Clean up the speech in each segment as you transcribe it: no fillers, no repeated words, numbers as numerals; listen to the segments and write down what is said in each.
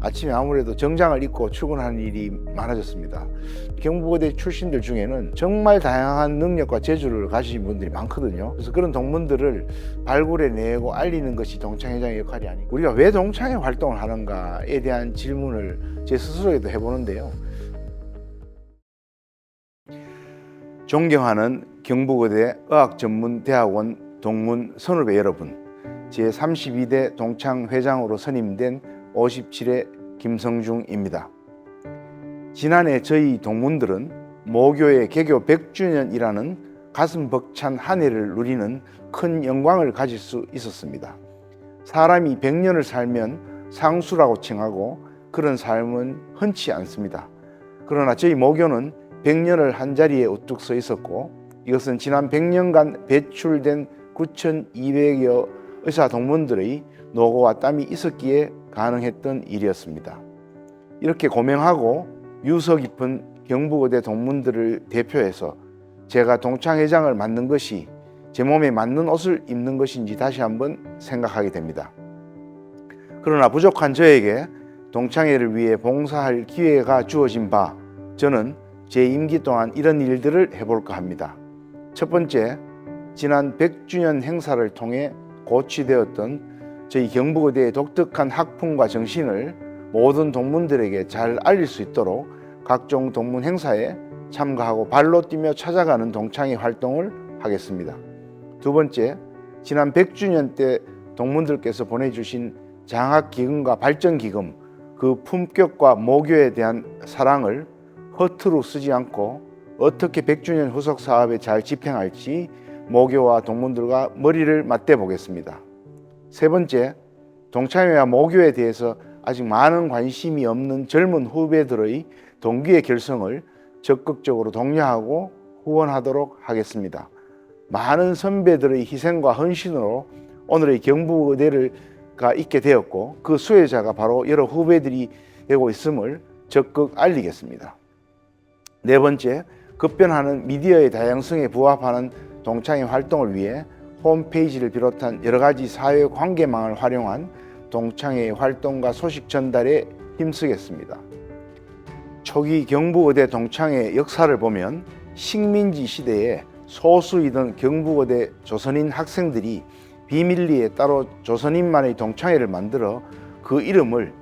아침에 아무래도 정장을 입고 출근하는 일이 많아졌습니다. 경북고대 출신들 중에는 정말 다양한 능력과 재주를 가지신 분들이 많거든요. 그래서 그런 동문들을 발굴해내고 알리는 것이 동창회장의 역할이 아니고, 우리가 왜 동창회 활동을 하는가에 대한 질문을 제 스스로에도 해보는데요. 존경하는 경북고대 의학전문대학원 동문 선후배 여러분, 제32대 동창회장으로 선임된 57회 김성중입니다. 지난해 저희 동문들은 모교의 개교 100주년이라는 가슴 벅찬 한 해를 누리는 큰 영광을 가질 수 있었습니다. 사람이 100년을 살면 상수라고 칭하고 그런 삶은 흔치 않습니다. 그러나 저희 모교는 100년을 한자리에 우뚝 서 있었고, 이것은 지난 100년간 배출된 9,200여 의사 동문들의 노고와 땀이 있었기에 가능했던 일이었습니다. 이렇게 고명하고 유서 깊은 경북의대 동문들을 대표해서 제가 동창회장을 맡는 것이 제 몸에 맞는 옷을 입는 것인지 다시 한번 생각하게 됩니다. 그러나 부족한 저에게 동창회를 위해 봉사할 기회가 주어진 바, 저는 제 임기 동안 이런 일들을 해볼까 합니다. 첫 번째, 지난 100주년 행사를 통해 고취되었던 저희 경북의대의 독특한 학풍과 정신을 모든 동문들에게 잘 알릴 수 있도록 각종 동문 행사에 참가하고 발로 뛰며 찾아가는 동창회 활동을 하겠습니다. 두 번째, 지난 100주년 때 동문들께서 보내주신 장학기금과 발전기금, 그 품격과 모교에 대한 사랑을 허투루 쓰지 않고 어떻게 100주년 후속 사업에 잘 집행할지 모교와 동문들과 머리를 맞대 보겠습니다. 세 번째, 동창회와 모교에 대해서 아직 많은 관심이 없는 젊은 후배들의 동기의 결성을 적극적으로 독려하고 후원하도록 하겠습니다. 많은 선배들의 희생과 헌신으로 오늘의 경북의대가 있게 되었고, 그 수혜자가 바로 여러 후배들이 되고 있음을 적극 알리겠습니다. 네 번째, 급변하는 미디어의 다양성에 부합하는 동창회 활동을 위해 홈페이지를 비롯한 여러 가지 사회 관계망을 활용한 동창회의 활동과 소식 전달에 힘쓰겠습니다. 초기 경북의대 동창회 역사를 보면 식민지 시대에 소수이던 경북의대 조선인 학생들이 비밀리에 따로 조선인만의 동창회를 만들어 그 이름을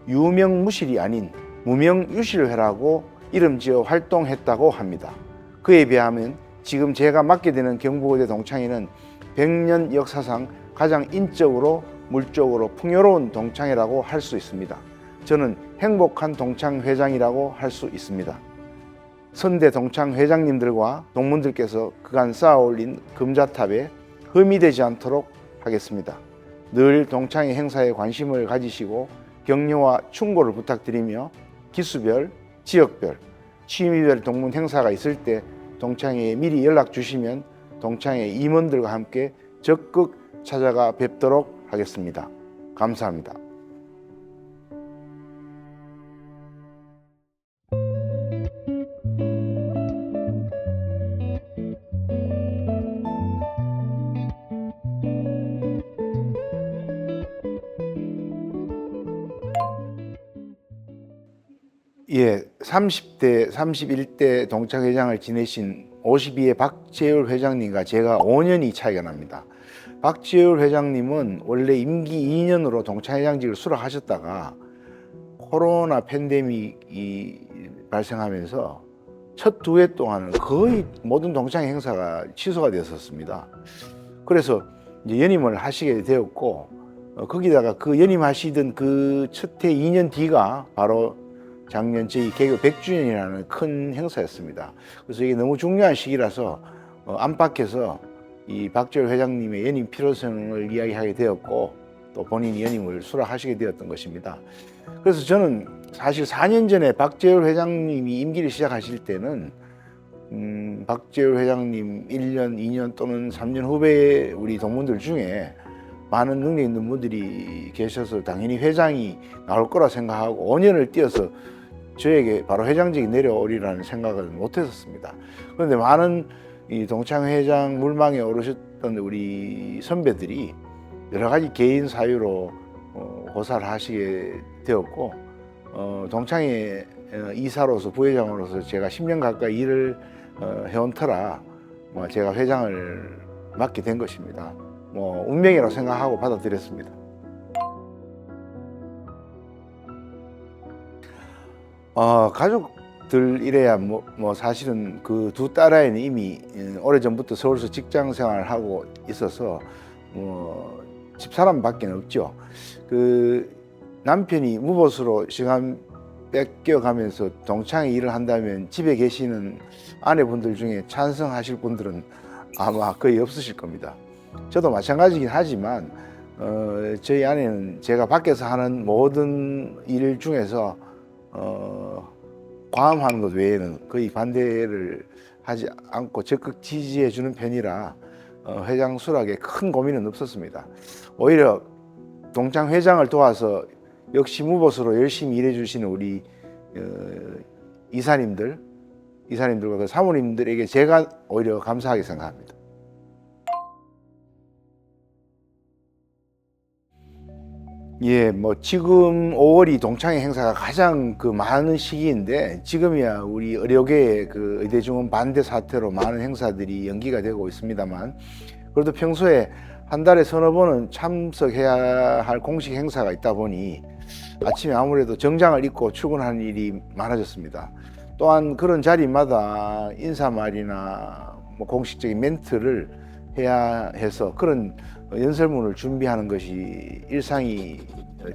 유명무실이 아닌 무명유실회라고 이름지어 활동했다고 합니다. 그에 비하면 지금 제가 맡게 되는 경북의대 동창회는 100년 역사상 가장 인적으로 물적으로 풍요로운 동창회라고 할 수 있습니다. 저는 행복한 동창회장이라고 할 수 있습니다. 선대 동창회장님들과 동문들께서 그간 쌓아올린 금자탑에 흠이 되지 않도록 하겠습니다. 늘 동창회 행사에 관심을 가지시고 격려와 충고를 부탁드리며 기수별, 지역별, 취미별 동문 행사가 있을 때 동창회에 미리 연락 주시면 동창회 임원들과 함께 적극 찾아가 뵙도록 하겠습니다. 감사합니다. 예, 30대, 31대 동창회장을 지내신 52의 박재율 회장님과 제가 5년이 차이가 납니다. 박재율 회장님은 원래 임기 2년으로 동창회장직을 수락하셨다가 코로나 팬데믹이 발생하면서 첫 2해 동안은 거의 모든 동창회 행사가 취소가 되었었습니다. 그래서 이제 연임을 하시게 되었고, 거기다가 그 연임하시던 그 첫 해 2년 뒤가 바로 작년 저희 개교 100주년이라는 큰 행사였습니다. 그래서 이게 너무 중요한 시기라서 안팎에서 이 박재율 회장님의 연임 필요성을 이야기하게 되었고, 또 본인이 연임을 수락하시게 되었던 것입니다. 그래서 저는 사실 4년 전에 박재율 회장님이 임기를 시작하실 때는 박재율 회장님 1년, 2년 또는 3년 후배 우리 동문들 중에 많은 능력 있는 분들이 계셔서 당연히 회장이 나올 거라 생각하고 5년을 뛰어서 저에게 바로 회장직이 내려오리라는 생각을 못했었습니다. 그런데 많은 이 동창회장 물망에 오르셨던 우리 선배들이 여러 가지 개인 사유로 고사를 하시게 되었고, 동창회 이사로서 부회장으로서 제가 10년 가까이 일을 해온 터라 제가 회장을 맡게 된 것입니다. 운명이라고 생각하고 받아들였습니다. 가족들 이래야 사실은 그 두 딸아이는 이미 오래전부터 서울서 직장 생활을 하고 있어서 집사람밖에 없죠. 그 남편이 무보수로 시간 뺏겨가면서 동창회 일을 한다면 집에 계시는 아내분들 중에 찬성하실 분들은 아마 거의 없으실 겁니다. 저도 마찬가지긴 하지만 저희 아내는 제가 밖에서 하는 모든 일 중에서 과음하는 것 외에는 거의 반대를 하지 않고 적극 지지해 주는 편이라 회장 수락에 큰 고민은 없었습니다. 오히려 동창 회장을 도와서 역시 무보수로 열심히 일해 주시는 우리 이사님들과 그 사모님들에게 제가 오히려 감사하게 생각합니다. 예, 지금 5월이 동창회 행사가 가장 많은 시기인데 지금이야 우리 의료계의 그 의대증원 반대 사태로 많은 행사들이 연기가 되고 있습니다만 그래도 평소에 한 달에 서너 번은 참석해야 할 공식 행사가 있다 보니 아침에 아무래도 정장을 입고 출근하는 일이 많아졌습니다. 또한 그런 자리마다 인사말이나 공식적인 멘트를 해야 해서 그런 연설문을 준비하는 것이 일상이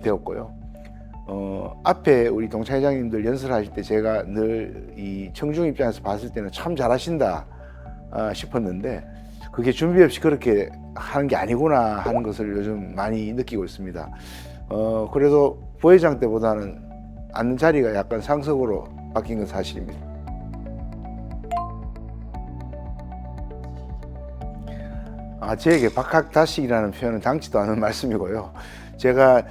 되었고요. 앞에 우리 동창 회장님들 연설하실 때 제가 늘 이 청중 입장에서 봤을 때는 참 잘하신다 싶었는데 그게 준비 없이 그렇게 하는 게 아니구나 하는 것을 요즘 많이 느끼고 있습니다. 그래도 부회장 때보다는 앉는 자리가 약간 상석으로 바뀐 건 사실입니다. 제에게 박학다식이라는 표현은 당치도 않은 말씀이고요. 제가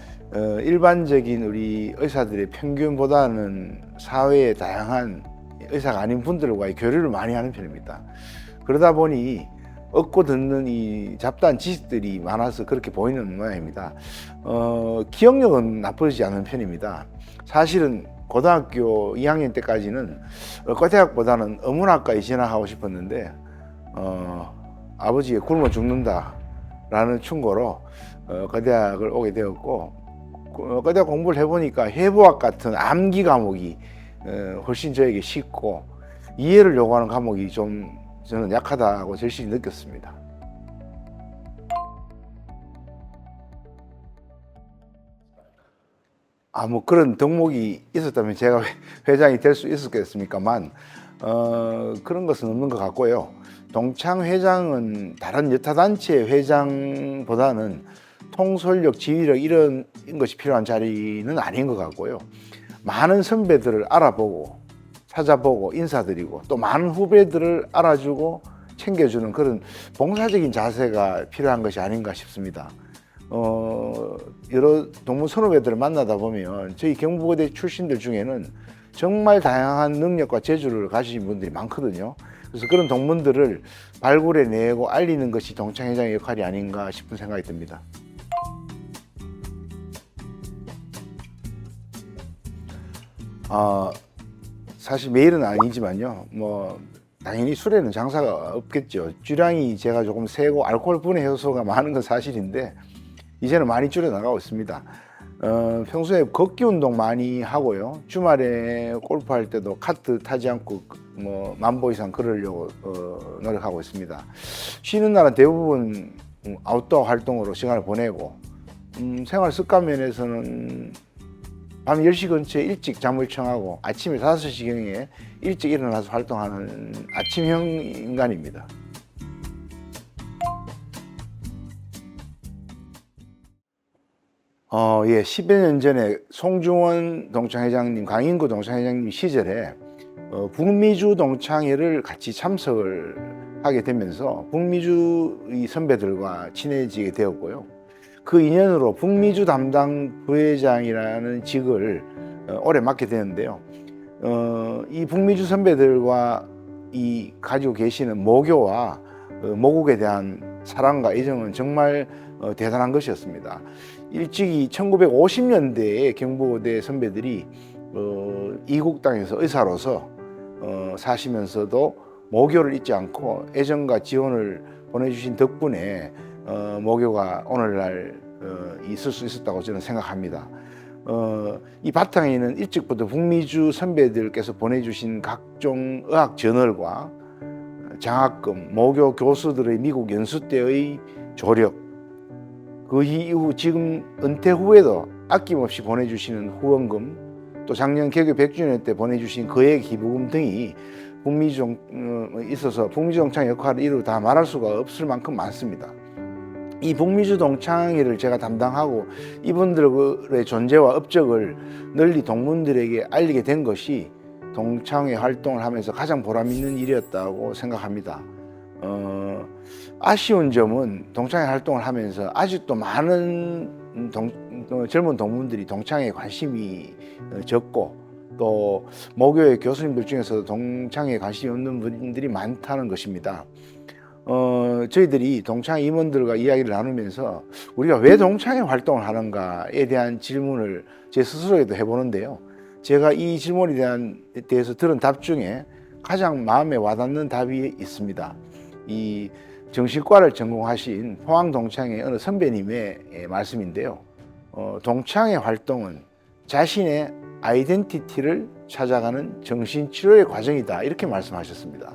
일반적인 우리 의사들의 평균보다는 사회의 다양한 의사가 아닌 분들과의 교류를 많이 하는 편입니다. 그러다 보니 얻고 듣는 이 잡다한 지식들이 많아서 그렇게 보이는 모양입니다. 기억력은 나쁘지 않은 편입니다. 사실은 고등학교 2학년 때까지는 의과대학보다는 의문학과에 진학하고 싶었는데 아버지가 굶어 죽는다라는 충고로 의과대학을 오게 되었고 의과대학 공부를 해보니까 해부학 같은 암기 과목이 훨씬 저에게 쉽고 이해를 요구하는 과목이 좀 저는 약하다고 절실히 느꼈습니다. 그런 덕목이 있었다면 제가 회장이 될 수 있었겠습니까만 그런 것은 없는 것 같고요. 동창 회장은 다른 여타단체 회장보다는 통솔력, 지휘력 이런 것이 필요한 자리는 아닌 것 같고요. 많은 선배들을 알아보고 찾아보고 인사드리고 또 많은 후배들을 알아주고 챙겨주는 그런 봉사적인 자세가 필요한 것이 아닌가 싶습니다. 여러 동문 선후배들을 만나다 보면 저희 경북의대 출신들 중에는 정말 다양한 능력과 재주를 가지신 분들이 많거든요. 그래서 그런 동문들을 발굴해내고 알리는 것이 동창회장의 역할이 아닌가 싶은 생각이 듭니다. 사실 매일은 아니지만요. 당연히 술에는 장사가 없겠죠. 주량이 제가 조금 세고 알코올 분해 효소가 많은 건 사실인데 이제는 많이 줄여나가고 있습니다. 평소에 걷기 운동 많이 하고요. 주말에 골프할 때도 카트 타지 않고 만보 이상 걸으려고 노력하고 있습니다. 쉬는 날은 대부분 아웃도어 활동으로 시간을 보내고 생활 습관 면에서는 밤 10시 근처에 일찍 잠을 청하고 아침에 5시경에 일찍 일어나서 활동하는 아침형 인간입니다. 예, 10여 년 전에 송중원 동창회장님, 강인구 동창회장님 시절에 북미주 동창회를 같이 참석을 하게 되면서 북미주 선배들과 친해지게 되었고요. 그 인연으로 북미주 담당 부회장이라는 직을 오래 맡게 되는데요. 이 북미주 선배들과 이 가지고 계시는 모교와 모국에 대한 사랑과 애정은 정말 대단한 것이었습니다. 일찍이 1950년대에 경북의대 선배들이 이국 땅에서 의사로서 사시면서도 모교를 잊지 않고 애정과 지원을 보내주신 덕분에 모교가 오늘날 있을 수 있었다고 저는 생각합니다. 이 바탕에는 일찍부터 북미주 선배들께서 보내주신 각종 의학 저널과 장학금, 모교 교수들의 미국 연수 때의 조력, 그 이후 지금 은퇴 후에도 아낌없이 보내주시는 후원금, 또 작년 개교 100주년 때 보내주신 거액 기부금 등이 북미주 있어서 북미주 동창 역할을 이루 다 말할 수가 없을 만큼 많습니다. 이 북미주 동창회를 제가 담당하고 이분들의 존재와 업적을 널리 동문들에게 알리게 된 것이 동창회 활동을 하면서 가장 보람 있는 일이었다고 생각합니다. 아쉬운 점은 동창회 활동을 하면서 아직도 많은 젊은 동문들이 동창회에 관심이 적고 또 모교의 교수님들 중에서도 동창회에 관심이 없는 분들이 많다는 것입니다. 저희들이 동창회 임원들과 이야기를 나누면서 우리가 왜 동창회 활동을 하는가에 대한 질문을 제 스스로에도 해보는데요. 제가 이 질문에 대해서 들은 답 중에 가장 마음에 와닿는 답이 있습니다. 이 정신과를 전공하신 포항동창회 어느 선배님의 말씀인데요. 동창회 활동은 자신의 아이덴티티를 찾아가는 정신치료의 과정이다, 이렇게 말씀하셨습니다.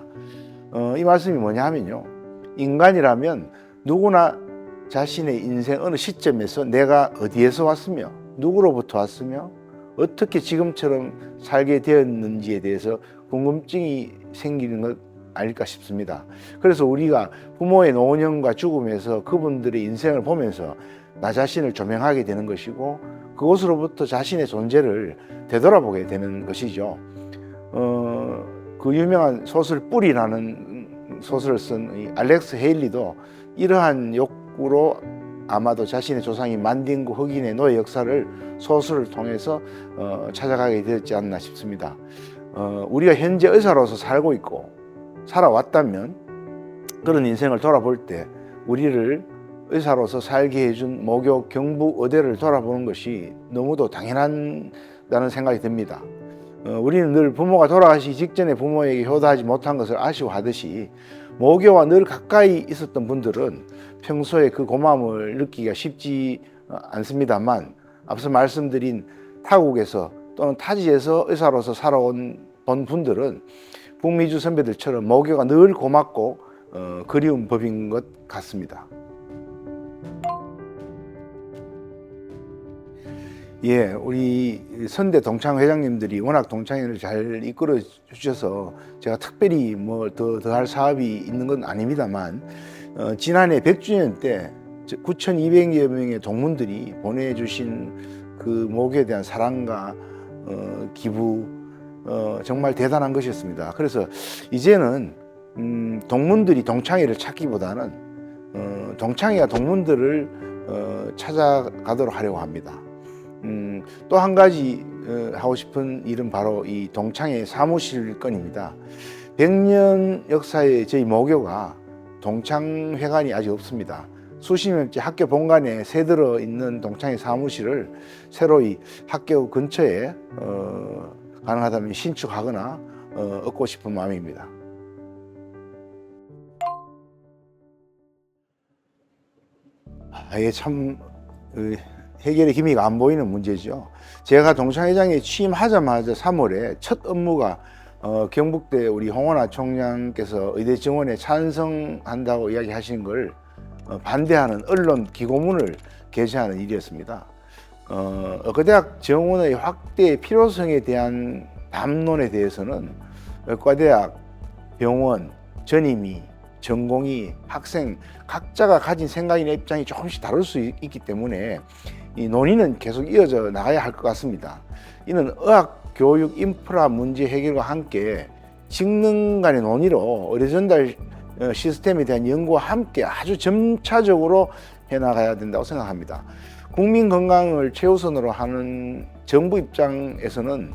이 말씀이 뭐냐 하면요, 인간이라면 누구나 자신의 인생 어느 시점에서 내가 어디에서 왔으며 누구로부터 왔으며 어떻게 지금처럼 살게 되었는지에 대해서 궁금증이 생기는 것 아닐까 싶습니다. 그래서 우리가 부모의 노년과 죽음에서 그분들의 인생을 보면서 나 자신을 조명하게 되는 것이고 그것으로부터 자신의 존재를 되돌아보게 되는 것이죠. 그 유명한 소설 뿌리라는 소설을 쓴 알렉스 헤일리도 이러한 욕구로 아마도 자신의 조상이 만딩고 흑인의 노예 역사를 소설을 통해서 찾아가게 되었지 않나 싶습니다. 우리가 현재 의사로서 살고 있고 살아왔다면 그런 인생을 돌아볼 때 우리를 의사로서 살게 해준 모교 경북 의대를 돌아보는 것이 너무도 당연하다는 생각이 듭니다. 우리는 늘 부모가 돌아가시기 직전에 부모에게 효도하지 못한 것을 아쉬워하듯이 모교와 늘 가까이 있었던 분들은 평소에 그 고마움을 느끼기가 쉽지 않습니다만, 앞서 말씀드린 타국에서 또는 타지에서 의사로서 살아온 분들은 북미주 선배들처럼 모교가 늘 고맙고 그리운 법인 것 같습니다. 예, 우리 선대 동창 회장님들이 워낙 동창회를 잘 이끌어 주셔서 제가 특별히 뭐 더 할 사업이 있는 건 아닙니다만, 지난해 100주년 때 9,200여 명의 동문들이 보내주신 그 모교에 대한 사랑과 기부, 정말 대단한 것이었습니다. 그래서 이제는 동문들이 동창회를 찾기보다는 동창회가 동문들을 찾아가도록 하려고 합니다. 또 한 가지 하고 싶은 일은 바로 이 동창회 사무실 건입니다. 100년 역사의 저희 모교가 동창회관이 아직 없습니다. 수십 년째 학교 본관에 새들어 있는 동창회 사무실을 새로이 학교 근처에 가능하다면 신축하거나 얻고 싶은 마음입니다. 이게 참 해결의 기미가 안 보이는 문제죠. 제가 동창회장에 취임하자마자 3월에 첫 업무가 경북대 우리 홍원하 총장께서 의대 정원에 찬성한다고 이야기하신 걸 반대하는 언론 기고문을 게재하는 일이었습니다. 의과대학 정원의 확대 필요성에 대한 담론에 대해서는 의과대학, 병원, 전임의, 전공의, 학생 각자가 가진 생각이나 입장이 조금씩 다를 수 있기 때문에 이 논의는 계속 이어져 나가야 할 것 같습니다. 이는 의학 교육 인프라 문제 해결과 함께 직능 간의 논의로 의료 전달 시스템에 대한 연구와 함께 아주 점차적으로 해나가야 된다고 생각합니다. 국민 건강을 최우선으로 하는 정부 입장에서는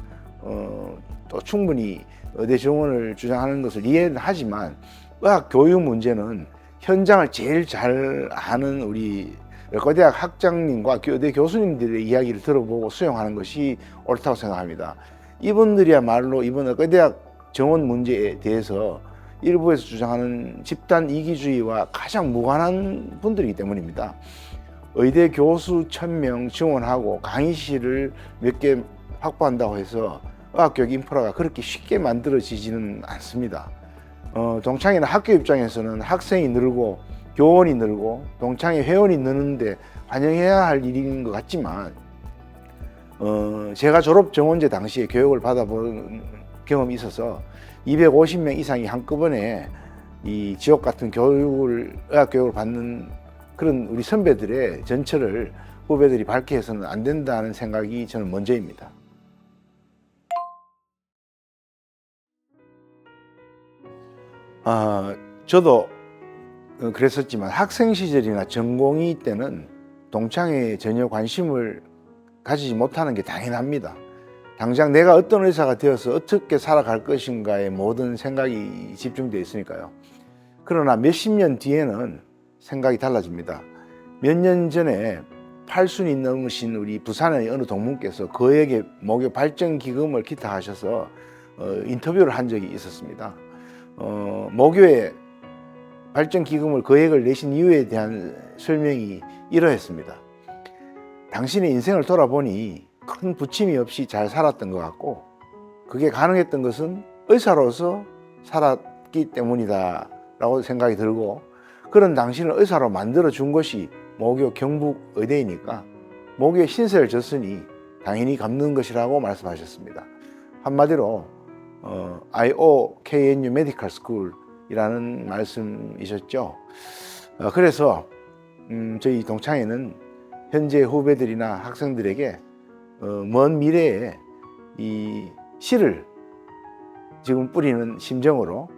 또 충분히 의대 정원을 주장하는 것을 이해는 하지만 의학 교육 문제는 현장을 제일 잘 아는 우리 의과대학 학장님과 의대 교수님들의 이야기를 들어보고 수용하는 것이 옳다고 생각합니다. 이분들이야말로 이번 의과대학 정원 문제에 대해서 일부에서 주장하는 집단 이기주의와 가장 무관한 분들이기 때문입니다. 의대 교수 1000명 지원하고 강의실을 몇 개 확보한다고 해서 의학교육 인프라가 그렇게 쉽게 만들어지지는 않습니다. 동창회는 학교 입장에서는 학생이 늘고 교원이 늘고 동창회 회원이 느는데 환영해야 할 일인 것 같지만 제가 졸업 정원제 당시에 교육을 받아본 경험이 있어서 250명 이상이 한꺼번에 이 지옥 같은 의학 교육을 받는 그런 우리 선배들의 전철을 후배들이 밟게 해서는 안 된다는 생각이 저는 먼저입니다. 저도 그랬었지만 학생 시절이나 전공의 때는 동창회에 전혀 관심을 가지지 못하는 게 당연합니다. 당장 내가 어떤 의사가 되어서 어떻게 살아갈 것인가에 모든 생각이 집중되어 있으니까요. 그러나 몇십 년 뒤에는 생각이 달라집니다. 몇 년 전에 80이 넘으신 우리 부산의 어느 동문께서 거액의 모교 발전 기금을 기탁하셔서 인터뷰를 한 적이 있었습니다. 모교에 발전 기금을 거액을 내신 이유에 대한 설명이 이러했습니다. 당신의 인생을 돌아보니 큰 부침이 없이 잘 살았던 것 같고 그게 가능했던 것은 의사로서 살았기 때문이다 라고 생각이 들고 그런 당신을 의사로 만들어 준 것이 모교 경북의대이니까 모교의 신세를 졌으니 당연히 갚는 것이라고 말씀하셨습니다. 한마디로 IOKNU 메디컬 스쿨이라는 말씀이셨죠. 그래서 저희 동창회는 현재 후배들이나 학생들에게 먼 미래에 이 씨를 지금 뿌리는 심정으로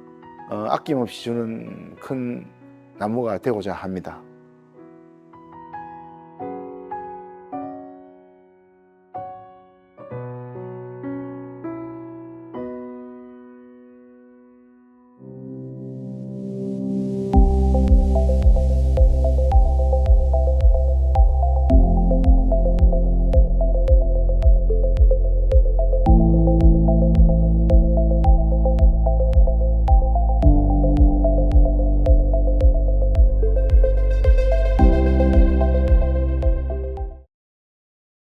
아낌없이 주는 큰 나무가 되고자 합니다.